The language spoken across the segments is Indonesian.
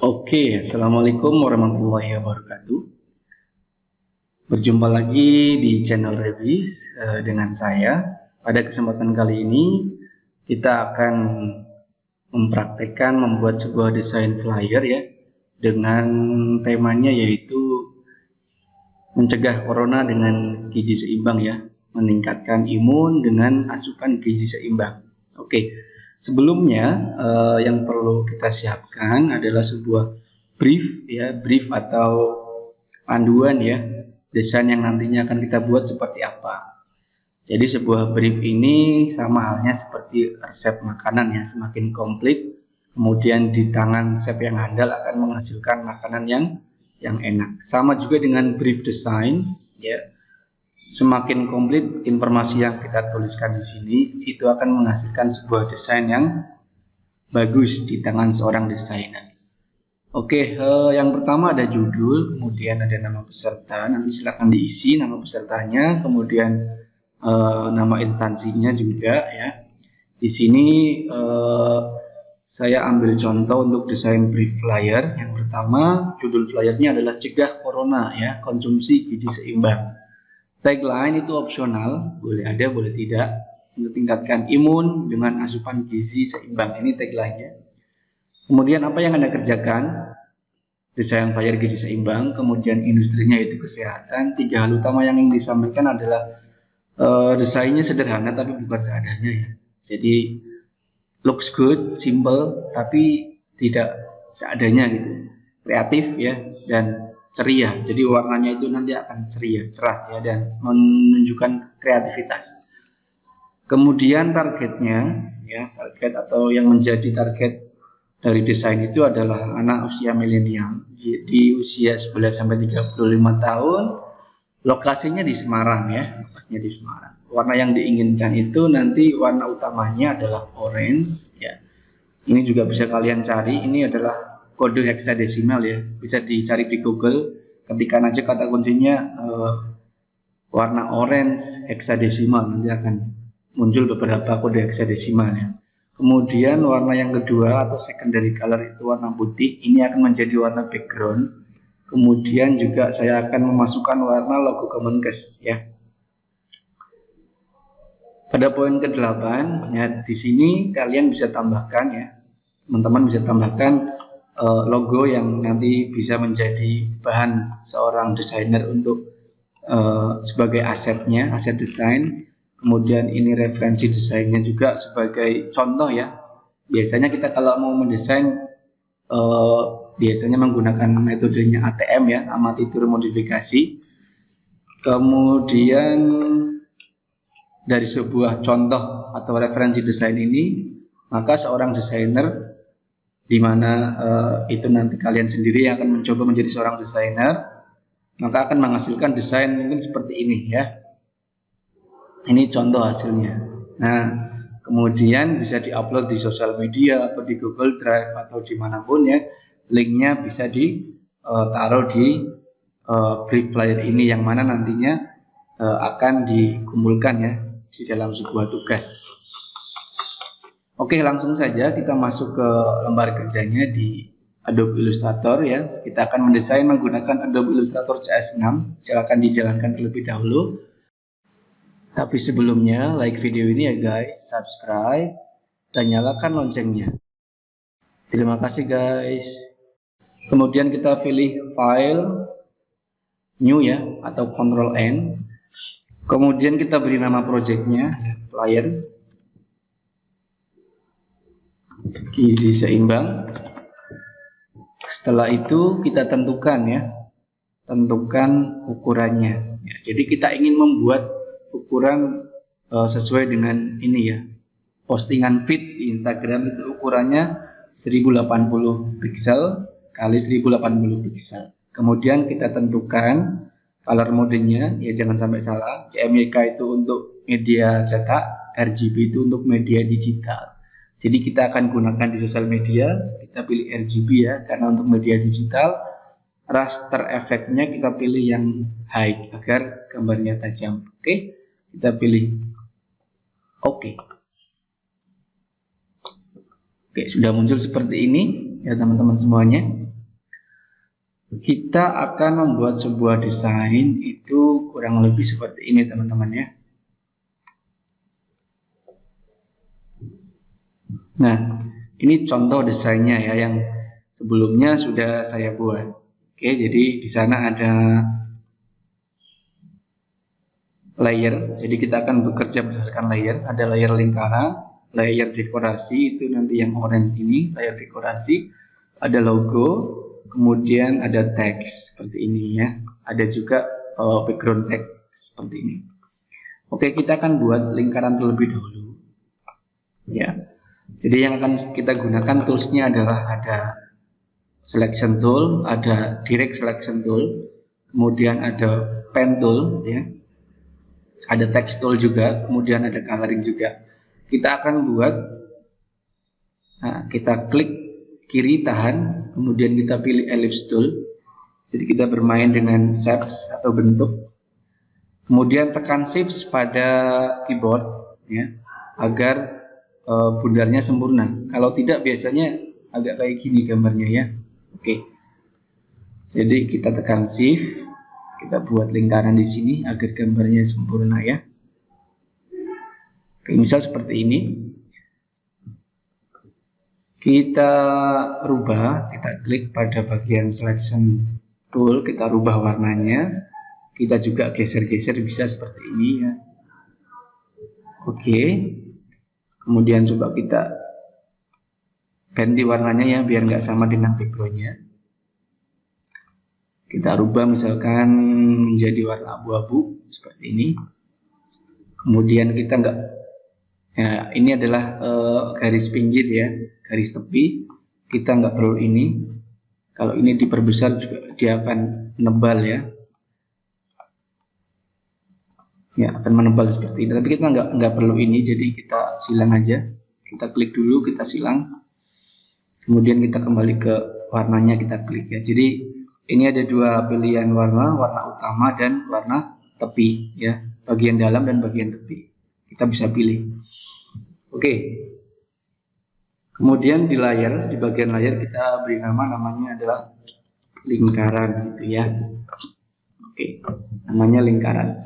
Oke, Assalamualaikum warahmatullahi wabarakatuh. Berjumpa lagi di channel Revis dengan saya. Pada kesempatan kali ini, kita akan mempraktekkan membuat sebuah desain flyer ya, dengan temanya yaitu mencegah corona dengan gizi seimbang ya, meningkatkan imun dengan asupan gizi seimbang. Oke, sebelumnya yang perlu kita siapkan adalah sebuah brief ya, brief atau panduan ya, desain yang nantinya akan kita buat seperti apa. Jadi sebuah brief ini sama halnya seperti resep makanan ya, semakin komplit kemudian di tangan chef yang handal akan menghasilkan makanan yang enak. Sama juga dengan brief design ya. Semakin komplit informasi yang kita tuliskan di sini, itu akan menghasilkan sebuah desain yang bagus di tangan seorang desainer. Oke, yang pertama ada judul, kemudian ada nama peserta. Nanti silakan diisi nama pesertanya, kemudian nama instansinya juga ya. Di sini saya ambil contoh untuk desain brief flyer. Yang pertama, judul flyernya adalah cegah corona ya, konsumsi gizi seimbang. Tagline itu opsional, boleh ada, boleh tidak. Untuk tingkatkan imun dengan asupan gizi seimbang, ini tagline-nya. Kemudian apa yang Anda kerjakan? Desain flyer gizi seimbang, kemudian industrinya itu kesehatan. Tiga hal utama yang ingin disampaikan adalah desainnya sederhana tapi bukan seadanya ya. Jadi looks good, simple, tapi tidak seadanya gitu. Kreatif ya dan ceria. Jadi warnanya itu nanti akan ceria, cerah ya, dan menunjukkan kreativitas. Kemudian targetnya ya, target atau yang menjadi target dari desain itu adalah anak usia milenial di usia 11 sampai 35 tahun. Lokasinya di Semarang ya, lokasinya di Semarang. Warna yang diinginkan itu nanti warna utamanya adalah orange ya. Ini juga bisa kalian cari, ini adalah kode heksadesimal ya. Bisa dicari di Google, ketikkan aja kata kuncinya warna orange heksadesimal, nanti akan muncul beberapa kode heksadesimal ya. Kemudian warna yang kedua atau secondary color itu warna putih, ini akan menjadi warna background. Kemudian juga saya akan memasukkan warna logo Kemenkes ya. Pada poin ke-8 ya, di sini kalian bisa tambahkan ya, teman-teman bisa tambahkan logo yang nanti bisa menjadi bahan seorang desainer untuk sebagai asetnya, aset desain. Kemudian ini referensi desainnya juga sebagai contoh ya. Biasanya kita kalau mau mendesain biasanya menggunakan metodenya ATM ya, amati tiru modifikasi. Kemudian dari sebuah contoh atau referensi desain ini, maka seorang desainer di mana itu nanti kalian sendiri yang akan mencoba menjadi seorang desainer, maka akan menghasilkan desain mungkin seperti ini ya. Ini contoh hasilnya. Nah, kemudian bisa diupload di sosial media atau di Google Drive atau dimanapun ya. Linknya bisa ditaruh di brief flyer ini, yang mana nantinya akan dikumpulkan ya di dalam sebuah tugas. Oke, langsung saja kita masuk ke lembar kerjanya di Adobe Illustrator ya. Kita akan mendesain menggunakan Adobe Illustrator CS6. Silakan dijalankan terlebih dahulu. Tapi sebelumnya, like video ini ya guys, subscribe dan nyalakan loncengnya. Terima kasih guys. Kemudian kita pilih file new ya, atau Ctrl N. Kemudian kita beri nama projectnya flyer gizi seimbang. Setelah itu kita tentukan ya, tentukan ukurannya ya, jadi kita ingin membuat ukuran sesuai dengan ini ya, postingan feed di Instagram itu ukurannya 1080 pixel kali 1080 pixel. Kemudian kita tentukan color modenya ya, jangan sampai salah. CMYK itu untuk media cetak, RGB itu untuk media digital. Jadi kita akan gunakan di sosial media, kita pilih RGB ya, karena untuk media digital. Raster efeknya kita pilih yang high agar gambarnya tajam. Oke, kita pilih oke. Oke, sudah muncul seperti ini ya teman-teman semuanya. Kita akan membuat sebuah desain itu kurang lebih seperti ini teman-teman ya. Nah, ini contoh desainnya ya yang sebelumnya sudah saya buat. Oke, jadi di sana ada layer. Jadi kita akan bekerja berdasarkan layer. Ada layer lingkaran, layer dekorasi itu nanti yang orange ini, layer dekorasi. Ada logo, kemudian ada teks seperti ini ya. Ada juga background teks seperti ini. Oke, kita akan buat lingkaran terlebih dahulu. Ya. Jadi yang akan kita gunakan toolsnya adalah ada selection tool, ada direct selection tool, kemudian ada pen tool ya. Ada text tool juga, kemudian ada coloring juga. Kita akan buat, nah, kita klik kiri tahan, kemudian kita pilih ellipse tool. Jadi kita bermain dengan shapes atau bentuk. Kemudian tekan shift pada keyboard ya, agar bundarnya sempurna. Kalau tidak biasanya agak kayak gini gambarnya ya. Oke. Jadi kita tekan shift. Kita buat lingkaran di sini agar gambarnya sempurna ya. Oke, misal seperti ini. Kita rubah, kita klik pada bagian selection tool, kita rubah warnanya. Kita juga geser-geser bisa seperti ini ya. Oke. Kemudian coba kita ganti warnanya ya biar nggak sama dengan backgroundnya. Kita rubah misalkan menjadi warna abu-abu seperti ini. Kemudian kita nggak, ya ini adalah garis pinggir ya, garis tepi. Kita nggak perlu ini. Kalau ini diperbesar juga dia akan menebal ya. Ya akan menebal seperti ini. Tapi kita nggak perlu ini, jadi kita silang aja. Kita klik dulu, kita silang. Kemudian kita kembali ke warnanya, kita klik ya. Jadi ini ada dua pilihan warna, warna utama dan warna tepi ya, bagian dalam dan bagian tepi. Kita bisa pilih. Oke. Kemudian di layar, di bagian layar kita beri namanya adalah lingkaran gitu ya. Oke. Namanya lingkaran.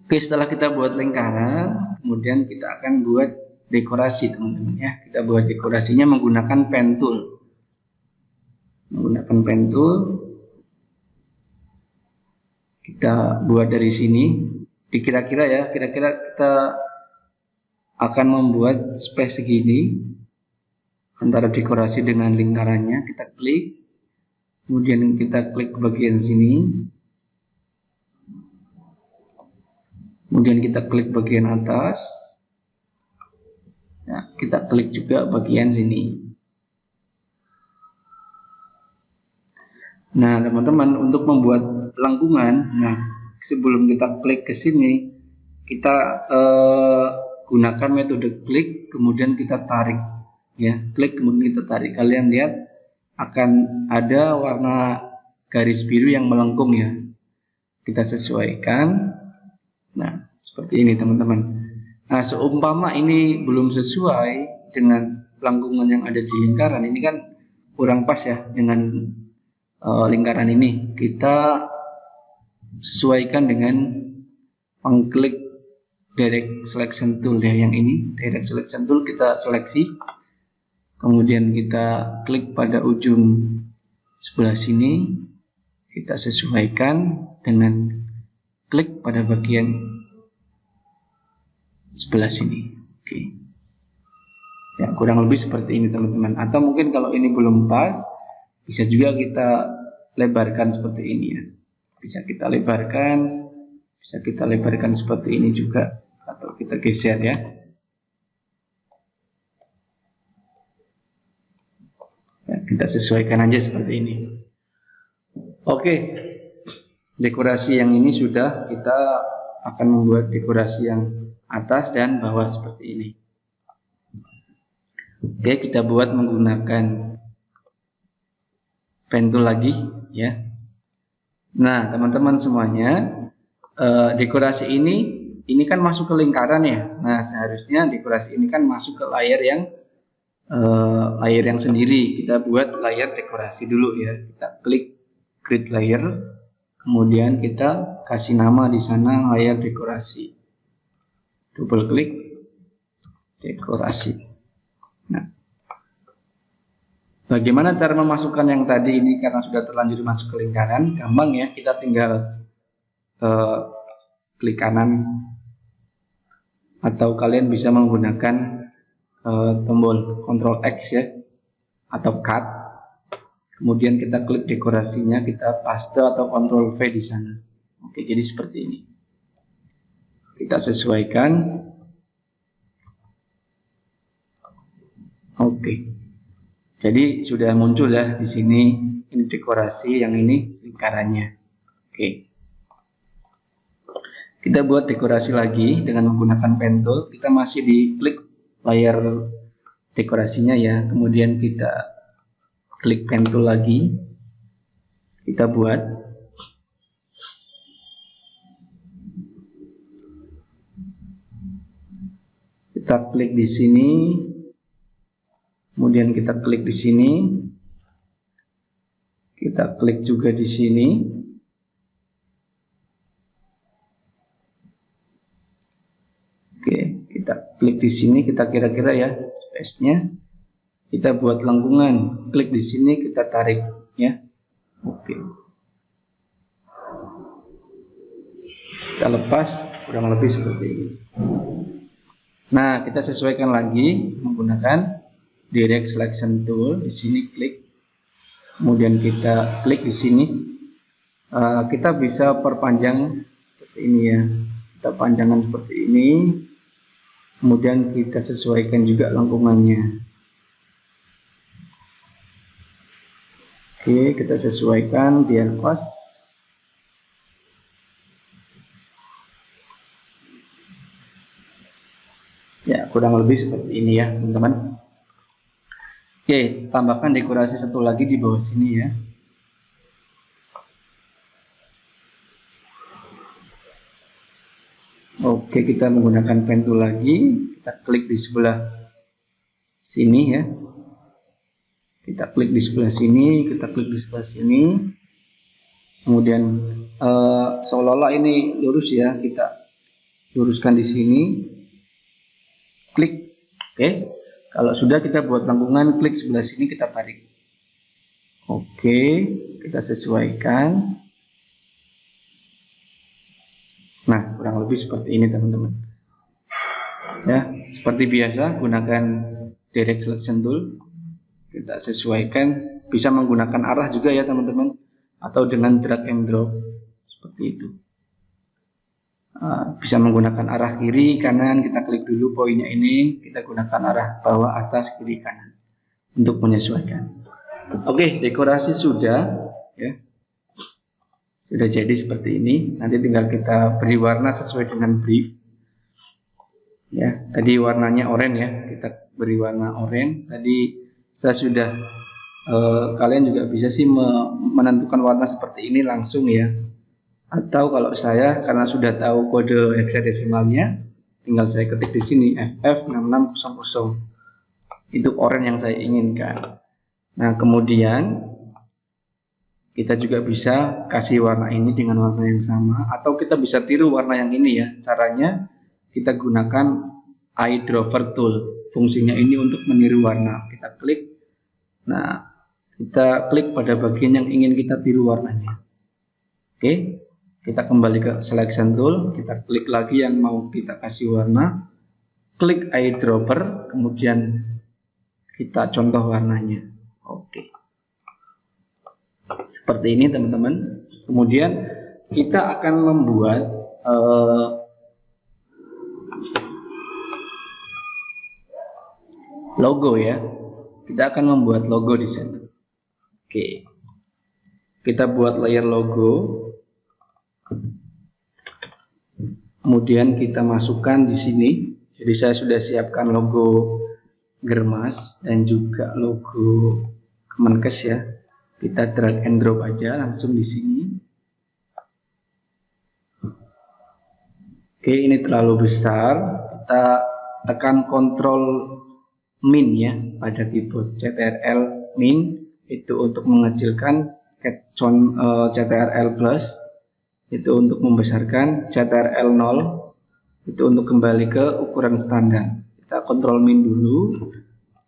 Oke, setelah kita buat lingkaran, kemudian kita akan buat dekorasi teman-teman ya. Kita buat dekorasinya menggunakan pen tool. Menggunakan pen tool, kita buat dari sini. Kira-kira ya, kira-kira kita akan membuat space segini antara dekorasi dengan lingkarannya. Kita klik, kemudian kita klik bagian sini, kemudian kita klik bagian atas, ya, kita klik juga bagian sini. Nah teman-teman, untuk membuat lengkungan, nah sebelum kita klik ke sini, kita gunakan metode klik kemudian kita tarik ya, klik kemudian kita tarik. Kalian lihat akan ada warna garis biru yang melengkung ya, kita sesuaikan. Nah seperti ini teman-teman. Nah seumpama ini belum sesuai dengan lengkungan yang ada di lingkaran, ini kan kurang pas ya dengan lingkaran ini, kita sesuaikan dengan mengklik direct selection tool ya, yang ini direct selection tool, kita seleksi, kemudian kita klik pada ujung sebelah sini, kita sesuaikan dengan klik pada bagian sebelah sini. Oke. Ya kurang lebih seperti ini teman-teman. Atau mungkin kalau ini belum pas, bisa juga kita lebarkan seperti ini ya. Bisa kita lebarkan seperti ini juga, atau kita geser ya. Ya kita sesuaikan aja seperti ini. Oke. Dekorasi yang ini sudah, kita akan membuat dekorasi yang atas dan bawah seperti ini. Oke, kita buat menggunakan pen tool lagi ya. Nah teman-teman semuanya, dekorasi ini kan masuk ke lingkaran ya. Nah seharusnya dekorasi ini kan masuk ke layar yang layer yang sendiri. Kita buat layer dekorasi dulu ya. Kita klik create layer, kemudian kita kasih nama di sana layer dekorasi. Double klik dekorasi. Nah, bagaimana cara memasukkan yang tadi ini karena sudah terlanjur masuk ke lingkaran? Gampang ya, kita tinggal klik kanan atau kalian bisa menggunakan tombol Ctrl X ya atau cut. Kemudian kita klik dekorasinya, kita paste atau Ctrl V di sana. Oke, jadi seperti ini. Kita sesuaikan. Oke. Jadi sudah muncul ya di sini, ini dekorasi, yang ini lingkarannya. Oke. Kita buat dekorasi lagi dengan menggunakan pen tool. Kita masih di klik layar dekorasinya ya. Kemudian kita klik pen tool lagi. Kita buat. Kita klik di sini. Kemudian kita klik di sini. Kita klik juga di sini. Oke, kita klik di sini, kita kira-kira ya space-nya. Kita buat lengkungan, klik di sini, kita tarik ya. Oke. Kita lepas kurang lebih seperti ini. Nah, kita sesuaikan lagi menggunakan direct selection tool. Di sini klik. Kemudian kita klik di sini. Kita bisa perpanjang seperti ini ya. Kita panjangkan seperti ini. Kemudian kita sesuaikan juga lengkungannya. Oke, kita sesuaikan biar pas. Ya, kurang lebih seperti ini ya, teman-teman. Oke, tambahkan dekorasi satu lagi di bawah sini ya. Oke, kita menggunakan pen tool lagi. Kita klik di sebelah sini ya. Kita klik di sebelah sini, kita klik di sebelah sini. Kemudian seolah-olah ini lurus ya, kita luruskan di sini. Klik. Oke. Kalau sudah kita buat lengkungan, klik sebelah sini, kita tarik. Oke, kita sesuaikan. Nah, kurang lebih seperti ini teman-teman. Ya, seperti biasa gunakan direct selection tool. Kita sesuaikan, bisa menggunakan arah juga ya teman-teman, atau dengan drag and drop seperti itu. Bisa menggunakan arah kiri, kanan, kita klik dulu poinnya ini, kita gunakan arah bawah, atas, kiri, kanan untuk menyesuaikan. Oke, dekorasi sudah ya. Sudah jadi seperti ini. Nanti tinggal kita beri warna sesuai dengan brief. Ya, tadi warnanya oranye ya. Kita beri warna oranye. Tadi saya sudah kalian juga bisa sih menentukan warna seperti ini langsung ya. Atau kalau saya karena sudah tahu kode hexadesimalnya, tinggal saya ketik di sini FF6600. Itu oranye yang saya inginkan. Nah, kemudian kita juga bisa kasih warna ini dengan warna yang sama, atau kita bisa tiru warna yang ini ya. Caranya kita gunakan eyedropper tool. Fungsinya ini untuk meniru warna. Kita klik. Nah, kita klik pada bagian yang ingin kita tiru warnanya. Oke, kita kembali ke selection tool. Kita klik lagi yang mau kita kasih warna. Klik eyedropper, kemudian kita contoh warnanya. Oke. Seperti ini teman-teman. Kemudian kita akan membuat logo ya. Kita akan membuat logo di sana. Oke. Kita buat layer logo. Kemudian kita masukkan di sini. Jadi saya sudah siapkan logo Germas dan juga logo Kemenkes ya. Kita drag and drop aja langsung di sini. Oke, ini terlalu besar. Kita tekan Ctrl min ya pada keyboard. CTRL min itu untuk mengecilkan, CTRL plus itu untuk membesarkan, CTRL 0 itu untuk kembali ke ukuran standar. Kita kontrol min dulu,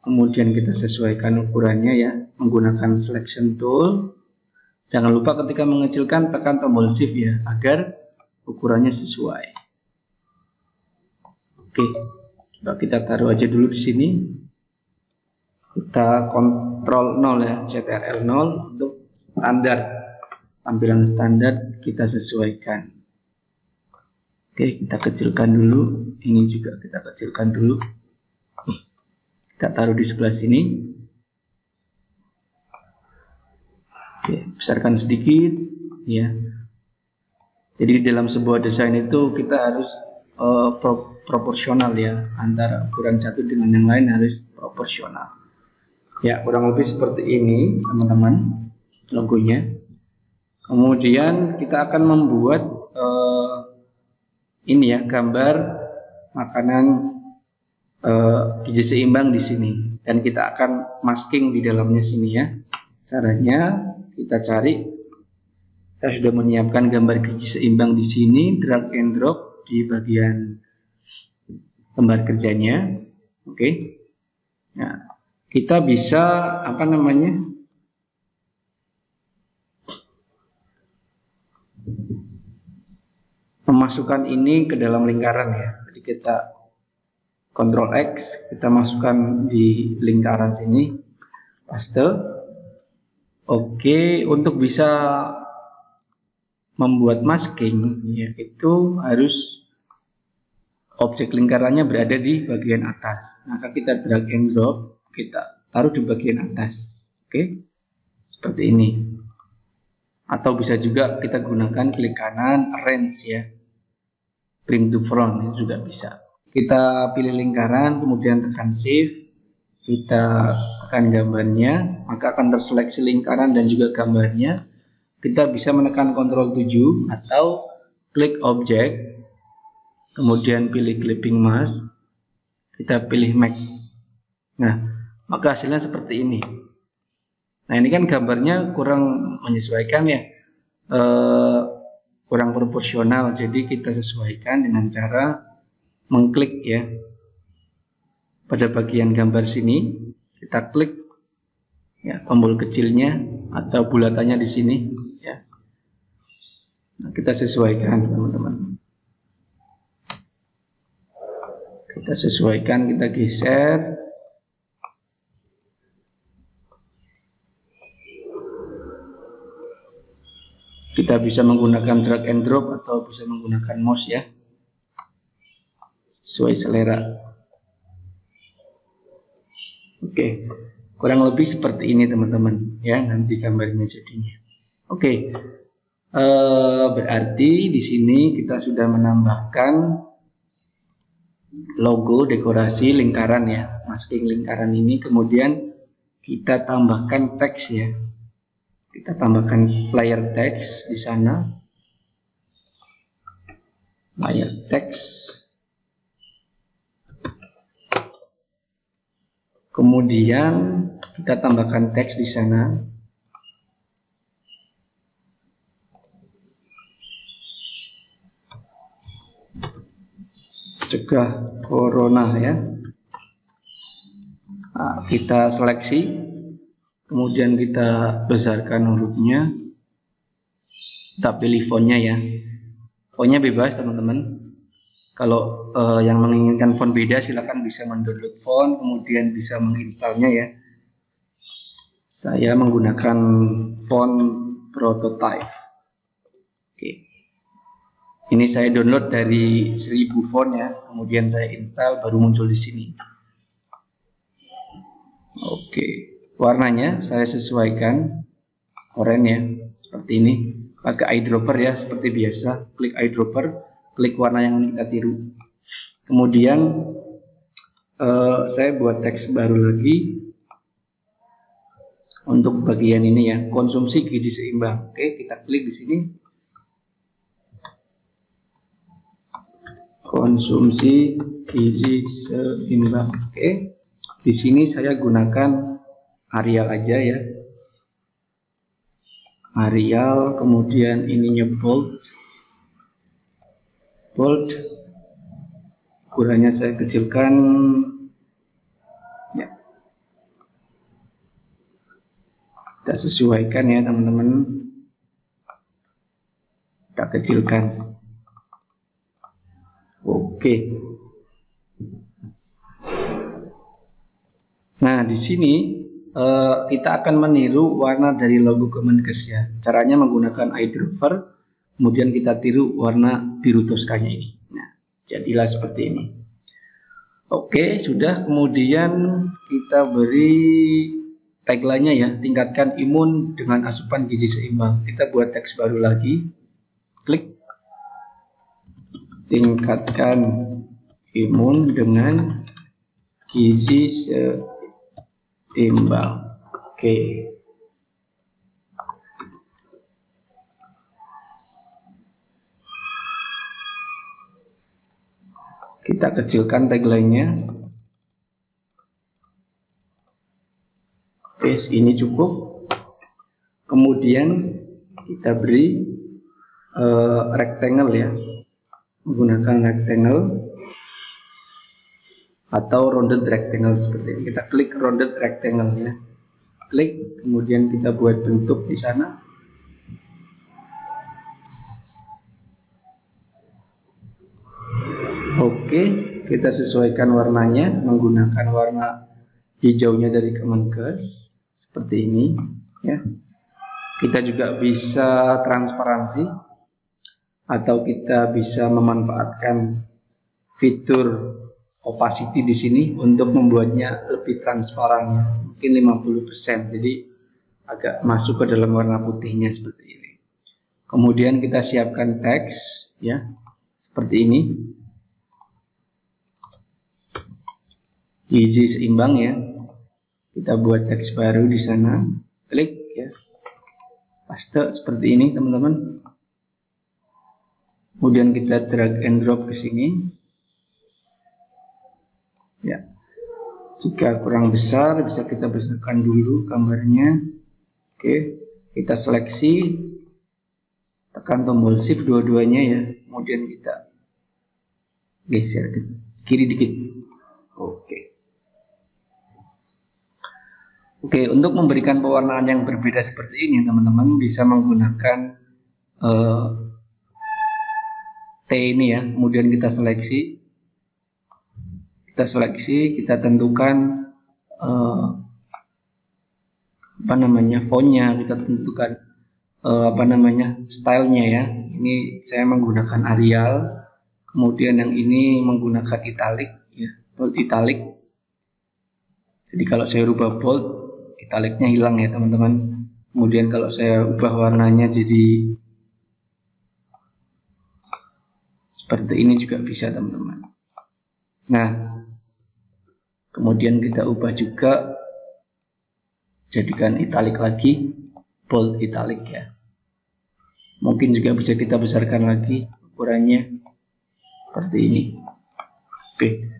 kemudian kita sesuaikan ukurannya ya menggunakan selection tool. Jangan lupa ketika mengecilkan tekan tombol shift ya agar ukurannya sesuai. Oke, coba kita taruh aja dulu di sini. Kita kontrol 0 ya, CTRL 0 untuk standar. Tampilan standar kita sesuaikan. Oke, kita kecilkan dulu. Ini juga kita kecilkan dulu. Kita taruh di sebelah sini. Oke, besarkan sedikit ya. Jadi dalam sebuah desain itu kita harus proporsional ya, antara ukuran satu dengan yang lain harus proporsional. Ya, kurang lebih seperti ini teman-teman logonya. Kemudian kita akan membuat ini ya, gambar makanan gizi seimbang di sini, dan kita akan masking di dalamnya sini ya. Caranya kita cari, saya sudah menyiapkan gambar gizi seimbang di sini, drag and drop di bagian gambar kerjanya. Oke. Nah, kita bisa memasukkan ini ke dalam lingkaran ya. Jadi kita Ctrl X, kita masukkan di lingkaran sini, paste. Oke, untuk bisa membuat masking ya, itu harus objek lingkarannya berada di bagian atas. Maka kita drag and drop, kita taruh di bagian atas. Oke, seperti ini. Atau bisa juga kita gunakan klik kanan, arrange ya, bring to front, itu juga bisa. Kita pilih lingkaran, kemudian tekan shift, kita tekan gambarnya, maka akan terseleksi lingkaran dan juga gambarnya. Kita bisa menekan Ctrl 7 atau klik objek, kemudian pilih clipping mask, kita pilih make. Nah, maka hasilnya seperti ini. Nah, ini kan gambarnya kurang menyesuaikan ya, kurang proporsional. Jadi kita sesuaikan dengan cara mengklik ya pada bagian gambar sini, kita klik ya tombol kecilnya atau bulatannya di sini ya. Nah, kita sesuaikan teman-teman. Kita sesuaikan, kita geser. Kita bisa menggunakan drag and drop atau bisa menggunakan mouse ya, sesuai selera. Oke, kurang lebih seperti ini teman-teman ya, nanti gambarnya jadinya. Oke, berarti di sini kita sudah menambahkan logo dekorasi lingkaran ya, masking lingkaran ini. Kemudian kita tambahkan teks ya, kita tambahkan layer teks di sana, layer teks. Kemudian kita tambahkan teks di sana. Cegah corona ya. Nah, kita seleksi, kemudian kita besarkan hurufnya. Kita pilih fontnya ya. Fontnya bebas teman-teman. Kalau yang menginginkan font beda, silakan bisa mendownload font, kemudian bisa menginstalnya ya. Saya menggunakan font prototype. Oke. Ini saya download dari 1000 font ya, kemudian saya install, baru muncul di sini. Oke, warnanya saya sesuaikan oranye ya, seperti ini. Pakai eyedropper ya, seperti biasa. Klik eyedropper, klik warna yang kita tiru. Kemudian saya buat teks baru lagi untuk bagian ini ya, konsumsi gizi seimbang. Oke, kita klik di sini. Konsumsi gizi seimbang. Oke, Di sini saya gunakan Arial aja ya. Arial, kemudian ininya bold. Ukurannya saya kecilkan ya. Kita sesuaikan ya teman-teman. Kita kecilkan. Oke. Nah, di sini kita akan meniru warna dari logo Kemenkes ya. Caranya menggunakan eye dropper, kemudian kita tiru warna biru Toskanya ini. Nah, jadilah seperti ini. Oke, sudah. Kemudian kita beri tagline-nya ya, tingkatkan imun dengan asupan gizi seimbang. Kita buat teks baru lagi. Klik. Tingkatkan imun dengan gizi seimbang. Oke. Kita kecilkan tagline-nya. Oke, ini cukup. Kemudian kita beri rectangle ya. Menggunakan rectangle atau rounded rectangle seperti ini. Kita klik rounded rectangle ya. Klik, kemudian kita buat bentuk di sana. Oke, kita sesuaikan warnanya menggunakan warna hijaunya dari Kemenkes seperti ini ya. Kita juga bisa transparansi atau kita bisa memanfaatkan fitur opacity di sini untuk membuatnya lebih transparan, mungkin 50%, jadi agak masuk ke dalam warna putihnya seperti ini. Kemudian kita siapkan teks ya, seperti ini. Gizi seimbang ya. Kita buat teks baru di sana. Klik ya. Paste seperti ini teman-teman. Kemudian kita drag and drop ke sini. Ya. Jika kurang besar bisa kita besarkan dulu gambarnya. Oke, kita seleksi, tekan tombol shift dua-duanya ya. Kemudian kita geser ke kiri dikit. Oke, untuk memberikan pewarnaan yang berbeda seperti ini, teman-teman bisa menggunakan T ini ya. Kemudian kita seleksi, kita tentukan fontnya, kita tentukan stylenya ya. Ini saya menggunakan Arial, kemudian yang ini menggunakan italic ya, bold italic. Jadi kalau saya rubah bold, italicnya hilang ya teman-teman. Kemudian kalau saya ubah warnanya jadi seperti ini juga bisa teman-teman. Nah, kemudian kita ubah juga, jadikan italic lagi, bold italic ya. Mungkin juga bisa kita besarkan lagi ukurannya seperti ini. Oke.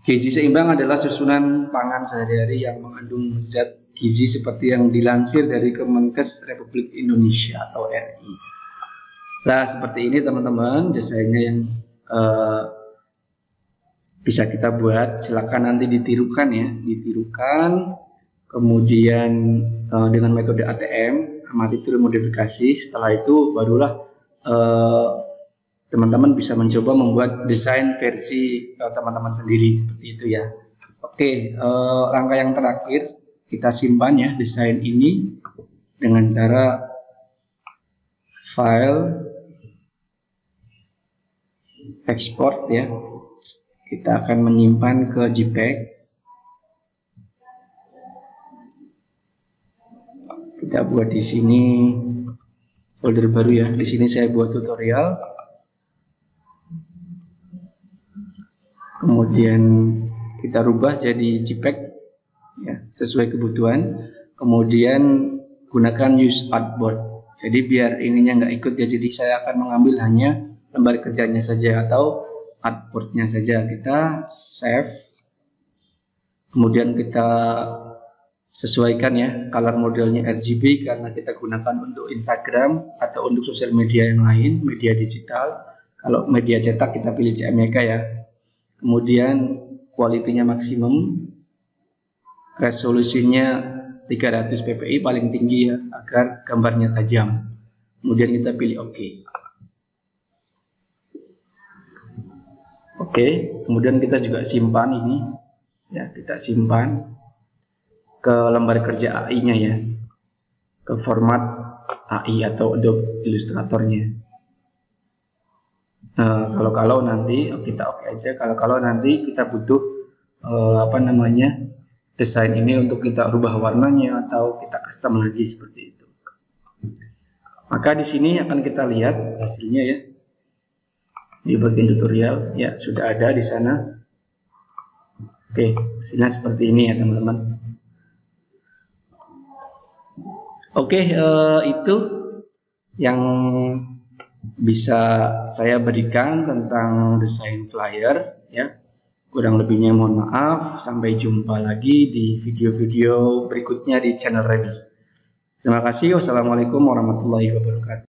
Gizi seimbang adalah susunan pangan sehari-hari yang mengandung zat gizi seperti yang dilansir dari Kemenkes Republik Indonesia atau RI. Nah, seperti ini teman-teman desainnya yang bisa kita buat. Silakan nanti ditirukan ya, kemudian dengan metode ATM, amati tiru modifikasi. Setelah itu barulah teman-teman bisa mencoba membuat desain versi teman-teman sendiri seperti itu ya. Oke, langkah yang terakhir, kita simpan ya desain ini dengan cara file, export ya. Kita akan menyimpan ke JPEG. Kita buat di sini folder baru ya. Di sini saya buat tutorial. Kemudian kita rubah jadi JPEG ya, sesuai kebutuhan. Kemudian gunakan use artboard. Jadi biar ininya nggak ikut ya, jadi saya akan mengambil hanya lembar kerjanya saja atau artboardnya saja. Kita save, Kemudian kita sesuaikan ya color modelnya RGB karena kita gunakan untuk Instagram atau untuk sosial media yang lain, media digital. Kalau media cetak kita pilih CMYK ya. Kemudian quality-nya maksimum, resolusinya 300 ppi paling tinggi ya, agar gambarnya tajam. Kemudian kita pilih OK. Oke, kemudian kita juga simpan ini ya, kita simpan ke lembar kerja AI-nya ya, ke format AI atau Adobe Illustrator-nya. Kalau nanti kita oke aja, kalau nanti kita butuh desain ini untuk kita rubah warnanya atau kita custom lagi seperti itu. Maka di sini akan kita lihat hasilnya ya. Di bagian tutorial ya sudah ada di sana. Oke, hasilnya seperti ini ya teman-teman. Oke, itu yang bisa saya berikan tentang desain flyer ya. Kurang lebihnya mohon maaf. Sampai jumpa lagi di video-video berikutnya di channel Rebis. Terima kasih. Wassalamualaikum warahmatullahi wabarakatuh.